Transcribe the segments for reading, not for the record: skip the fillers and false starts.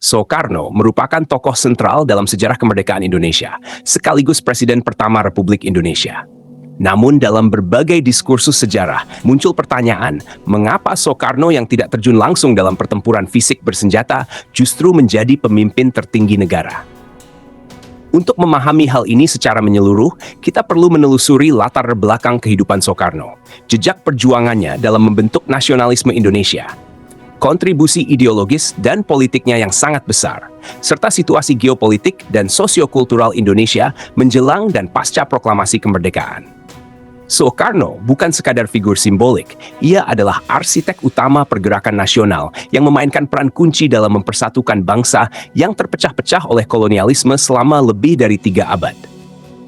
Soekarno merupakan tokoh sentral dalam sejarah kemerdekaan Indonesia, sekaligus Presiden pertama Republik Indonesia. Namun dalam berbagai diskursus sejarah, muncul pertanyaan, mengapa Soekarno yang tidak terjun langsung dalam pertempuran fisik bersenjata justru menjadi pemimpin tertinggi negara? Untuk memahami hal ini secara menyeluruh, kita perlu menelusuri latar belakang kehidupan Soekarno, jejak perjuangannya dalam membentuk nasionalisme Indonesia, kontribusi ideologis dan politiknya yang sangat besar, serta situasi geopolitik dan sosiokultural Indonesia menjelang dan pasca proklamasi kemerdekaan. Soekarno bukan sekadar figur simbolik, ia adalah arsitek utama pergerakan nasional yang memainkan peran kunci dalam mempersatukan bangsa yang terpecah-pecah oleh kolonialisme selama lebih dari 3 abad.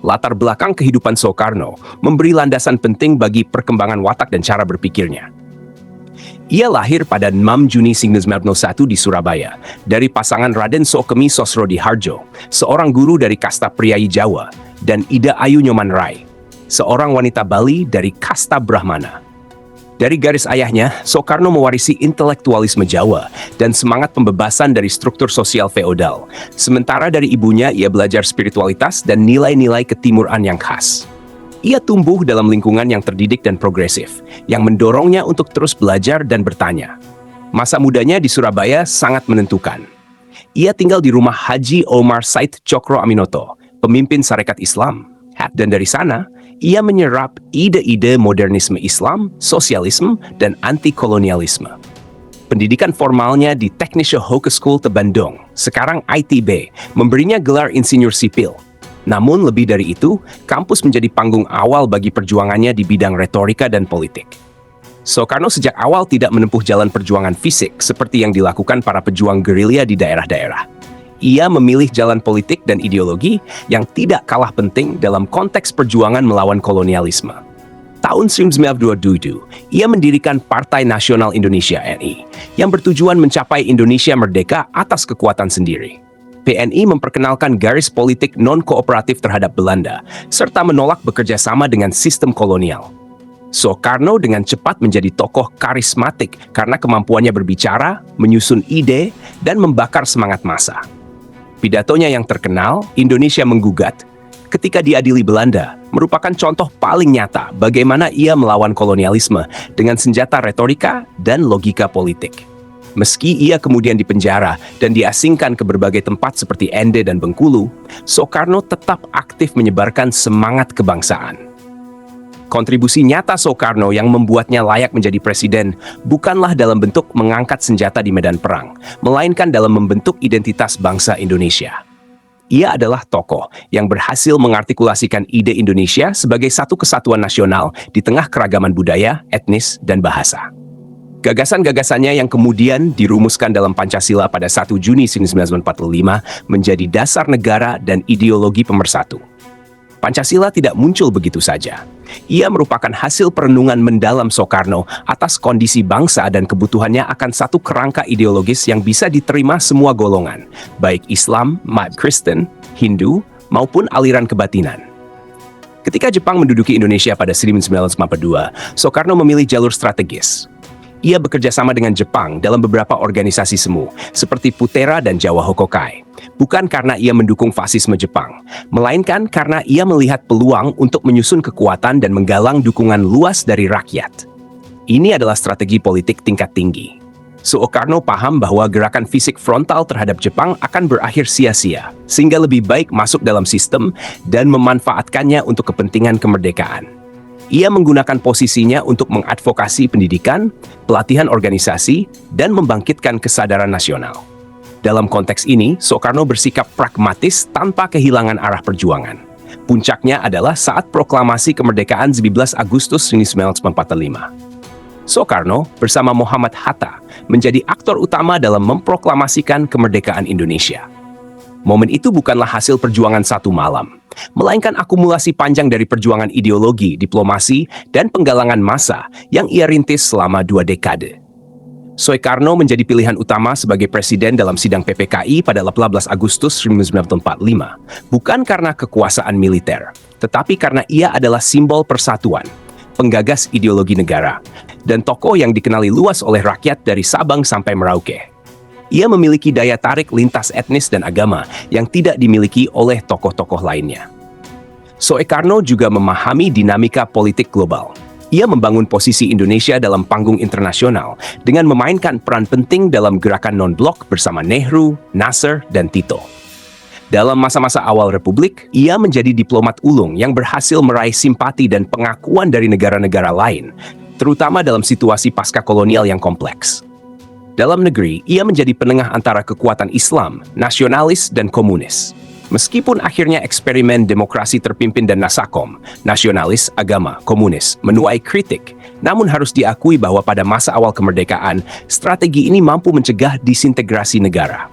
Latar belakang kehidupan Soekarno memberi landasan penting bagi perkembangan watak dan cara berpikirnya. Ia lahir pada 6 Juni 1901 di Surabaya, dari pasangan Raden Sokemi Sosrodiharjo, seorang guru dari kasta priai Jawa, dan Ida Ayu Nyoman Rai, seorang wanita Bali dari kasta Brahmana. Dari garis ayahnya, Soekarno mewarisi intelektualisme Jawa dan semangat pembebasan dari struktur sosial feodal. Sementara dari ibunya, ia belajar spiritualitas dan nilai-nilai ketimuran yang khas. Ia tumbuh dalam lingkungan yang terdidik dan progresif, yang mendorongnya untuk terus belajar dan bertanya. Masa mudanya di Surabaya sangat menentukan. Ia tinggal di rumah Haji Omar Said Cokro Aminoto, pemimpin Sarekat Islam. Dan dari sana, ia menyerap ide-ide modernisme Islam, sosialisme, dan anti-kolonialisme. Pendidikan formalnya di Technische Hogeschool te Bandung, sekarang ITB, memberinya gelar insinyur sipil. Namun lebih dari itu, kampus menjadi panggung awal bagi perjuangannya di bidang retorika dan politik. Soekarno sejak awal tidak menempuh jalan perjuangan fisik seperti yang dilakukan para pejuang gerilya di daerah-daerah. Ia memilih jalan politik dan ideologi yang tidak kalah penting dalam konteks perjuangan melawan kolonialisme. Tahun 1927, ia mendirikan Partai Nasional Indonesia (NI) yang bertujuan mencapai Indonesia merdeka atas kekuatan sendiri. PNI memperkenalkan garis politik non-kooperatif terhadap Belanda, serta menolak bekerja sama dengan sistem kolonial. Soekarno dengan cepat menjadi tokoh karismatik karena kemampuannya berbicara, menyusun ide, dan membakar semangat massa. Pidatonya yang terkenal, Indonesia Menggugat, ketika diadili Belanda, merupakan contoh paling nyata bagaimana ia melawan kolonialisme dengan senjata retorika dan logika politik. Meski ia kemudian dipenjara dan diasingkan ke berbagai tempat seperti Ende dan Bengkulu, Soekarno tetap aktif menyebarkan semangat kebangsaan. Kontribusi nyata Soekarno yang membuatnya layak menjadi presiden bukanlah dalam bentuk mengangkat senjata di medan perang, melainkan dalam membentuk identitas bangsa Indonesia. Ia adalah tokoh yang berhasil mengartikulasikan ide Indonesia sebagai satu kesatuan nasional di tengah keragaman budaya, etnis, dan bahasa. Gagasan-gagasannya yang kemudian dirumuskan dalam Pancasila pada 1 Juni 1945 menjadi dasar negara dan ideologi pemersatu. Pancasila tidak muncul begitu saja. Ia merupakan hasil perenungan mendalam Soekarno atas kondisi bangsa dan kebutuhannya akan satu kerangka ideologis yang bisa diterima semua golongan, baik Islam, Kristen, Hindu, maupun aliran kebatinan. Ketika Jepang menduduki Indonesia pada 1942, Soekarno memilih jalur strategis. Ia bekerja sama dengan Jepang dalam beberapa organisasi semu, seperti Putera dan Jawa Hokokai. Bukan karena ia mendukung fasisme Jepang, melainkan karena ia melihat peluang untuk menyusun kekuatan dan menggalang dukungan luas dari rakyat. Ini adalah strategi politik tingkat tinggi. Soekarno paham bahwa gerakan fisik frontal terhadap Jepang akan berakhir sia-sia, sehingga lebih baik masuk dalam sistem dan memanfaatkannya untuk kepentingan kemerdekaan. Ia menggunakan posisinya untuk mengadvokasi pendidikan, pelatihan organisasi, dan membangkitkan kesadaran nasional. Dalam konteks ini, Soekarno bersikap pragmatis tanpa kehilangan arah perjuangan. Puncaknya adalah saat proklamasi kemerdekaan 17 Agustus 1945. Soekarno bersama Muhammad Hatta menjadi aktor utama dalam memproklamasikan kemerdekaan Indonesia. Momen itu bukanlah hasil perjuangan satu malam, melainkan akumulasi panjang dari perjuangan ideologi, diplomasi, dan penggalangan massa yang ia rintis selama 2 dekade. Soekarno menjadi pilihan utama sebagai presiden dalam sidang PPKI pada 18 Agustus 1945, bukan karena kekuasaan militer, tetapi karena ia adalah simbol persatuan, penggagas ideologi negara, dan tokoh yang dikenali luas oleh rakyat dari Sabang sampai Merauke. Ia memiliki daya tarik lintas etnis dan agama yang tidak dimiliki oleh tokoh-tokoh lainnya. Soekarno juga memahami dinamika politik global. Ia membangun posisi Indonesia dalam panggung internasional dengan memainkan peran penting dalam gerakan non-blok bersama Nehru, Nasser, dan Tito. Dalam masa-masa awal Republik, ia menjadi diplomat ulung yang berhasil meraih simpati dan pengakuan dari negara-negara lain, terutama dalam situasi pasca kolonial yang kompleks. Dalam negeri, ia menjadi penengah antara kekuatan Islam, nasionalis, dan komunis. Meskipun akhirnya eksperimen demokrasi terpimpin dan nasakom, nasionalis, agama, komunis, menuai kritik, namun harus diakui bahwa pada masa awal kemerdekaan, strategi ini mampu mencegah disintegrasi negara.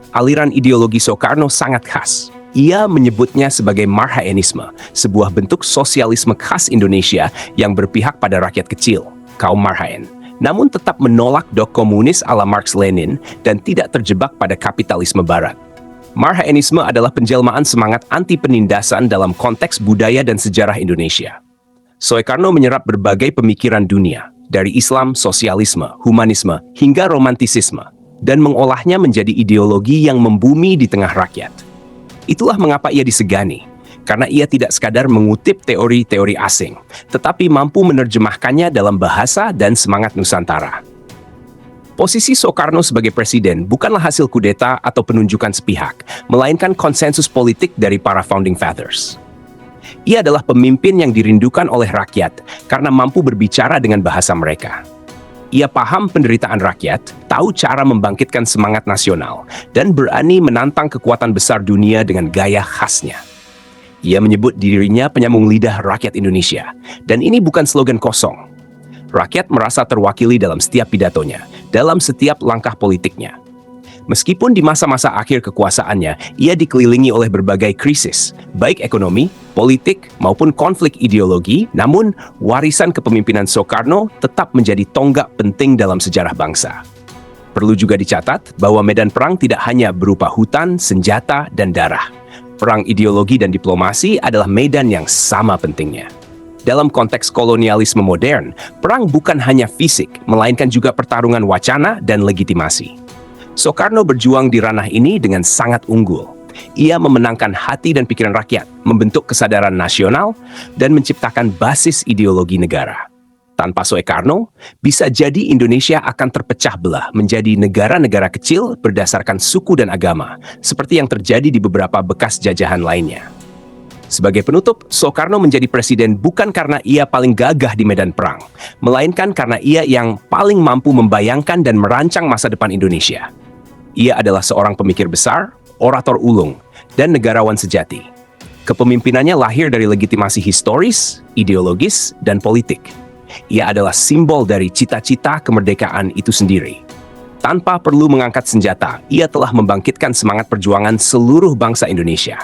Aliran ideologi Soekarno sangat khas. Ia menyebutnya sebagai Marhaenisme, sebuah bentuk sosialisme khas Indonesia yang berpihak pada rakyat kecil, kaum Marhaen, namun tetap menolak dok komunis ala Marx-Lenin dan tidak terjebak pada kapitalisme barat. Marhaenisme adalah penjelmaan semangat anti penindasan dalam konteks budaya dan sejarah Indonesia. Soekarno menyerap berbagai pemikiran dunia, dari Islam, sosialisme, humanisme, hingga romantisisme, dan mengolahnya menjadi ideologi yang membumi di tengah rakyat. Itulah mengapa ia disegani, karena ia tidak sekadar mengutip teori-teori asing, tetapi mampu menerjemahkannya dalam bahasa dan semangat Nusantara. Posisi Soekarno sebagai presiden bukanlah hasil kudeta atau penunjukan sepihak, melainkan konsensus politik dari para founding fathers. Ia adalah pemimpin yang dirindukan oleh rakyat karena mampu berbicara dengan bahasa mereka. Ia paham penderitaan rakyat, tahu cara membangkitkan semangat nasional, dan berani menantang kekuatan besar dunia dengan gaya khasnya. Ia menyebut dirinya penyambung lidah rakyat Indonesia, dan ini bukan slogan kosong. Rakyat merasa terwakili dalam setiap pidatonya, dalam setiap langkah politiknya. Meskipun di masa-masa akhir kekuasaannya, ia dikelilingi oleh berbagai krisis, baik ekonomi, politik, maupun konflik ideologi, namun warisan kepemimpinan Soekarno tetap menjadi tonggak penting dalam sejarah bangsa. Perlu juga dicatat bahwa medan perang tidak hanya berupa hutan, senjata, dan darah. Perang ideologi dan diplomasi adalah medan yang sama pentingnya. Dalam konteks kolonialisme modern, perang bukan hanya fisik, melainkan juga pertarungan wacana dan legitimasi. Soekarno berjuang di ranah ini dengan sangat unggul. Ia memenangkan hati dan pikiran rakyat, membentuk kesadaran nasional, dan menciptakan basis ideologi negara. Tanpa Soekarno, bisa jadi Indonesia akan terpecah belah menjadi negara-negara kecil berdasarkan suku dan agama, seperti yang terjadi di beberapa bekas jajahan lainnya. Sebagai penutup, Soekarno menjadi presiden bukan karena ia paling gagah di medan perang, melainkan karena ia yang paling mampu membayangkan dan merancang masa depan Indonesia. Ia adalah seorang pemikir besar, orator ulung, dan negarawan sejati. Kepemimpinannya lahir dari legitimasi historis, ideologis, dan politik. Ia adalah simbol dari cita-cita kemerdekaan itu sendiri. Tanpa perlu mengangkat senjata, ia telah membangkitkan semangat perjuangan seluruh bangsa Indonesia.